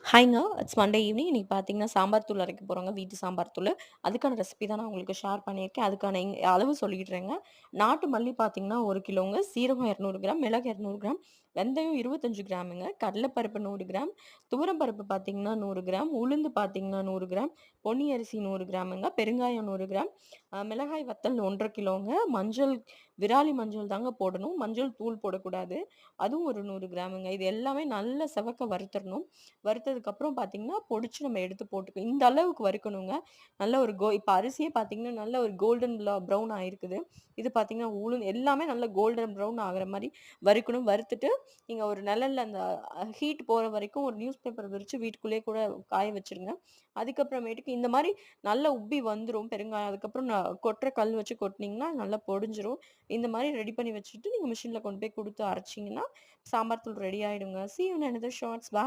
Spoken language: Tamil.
ஹாய்ங்க. It's Monday evening. இன்னைக்கு பார்த்தீங்கன்னா, சாம்பார் தூள் அரைக்க போறோங்க. வீட்டு சாம்பார் தூளு. அதுக்கான ரெசிபி தான் நான் உங்களுக்கு ஷேர் பண்ணியிருக்கேன். அதுக்கான அளவு சொல்லிடுறேங்க. நாட்டு மல்லி பார்த்தீங்கன்னா, 1 கிலோங்க. சீரகம் 200 கிராம், மிளகு 200 கிராம், வெந்தயம் 25 கிராமுங்க, கடலைப்பருப்பு 100 கிராம், துவரம் பருப்பு பார்த்தீங்கன்னா 100 கிராம், உளுந்து பார்த்தீங்கன்னா 100 கிராம், பொன்னி அரிசி 100 கிராமுங்க, பெருங்காயம் 100 கிராம், மிளகாய் வத்தல் 1 1/2 கிலோங்க, மஞ்சள் விராலி மஞ்சள் தாங்க போடணும். மஞ்சள் தூள் போடக்கூடாது. அதுவும் ஒரு 100 கிராமுங்க. இது எல்லாமே நல்லா செவக்க வறுத்தரணும். வறுத்ததுக்கப்புறம் பார்த்தீங்கன்னா, பொடிச்சு நம்ம எடுத்து போட்டுக்கணும். இந்த அளவுக்கு வறுக்கணுங்க. நல்ல ஒரு இப்ப அரிசியே பார்த்தீங்கன்னா, நல்ல ஒரு கோல்டன் ப்ரவுன் ஆயிருக்குது. இது பார்த்தீங்கன்னா, எல்லாமே நல்ல கோல்டன் ப்ரவுன் ஆகுற மாரி வறுக்கணும். வறுத்துட்டு, நீங்க ஒரு நிழல்ல அந்த ஹீட் போற வரைக்கும் ஒரு நியூஸ் பேப்பர் விரிச்சு வீட்டுக்குள்ளேயே கூட காய வச்சுருங்க. அதுக்கப்புறமேட்டுக்கு இந்த மாரி நல்லா உப்பி வந்துரும் பெருங்காயம். அதுக்கப்புறம் கொட்டுற கல் வச்சு கொட்டுனீங்கன்னா, நல்லா பொடிஞ்சிரும். இந்த மாரி ரெடி பண்ணி வச்சுட்டு, நீங்க மிஷின்ல கொண்டு போய் குடுத்து அரைச்சீங்கன்னா, சாம்பார் தூள் ரெடி ஆயிடுங்க. See you in another shorts. Bye.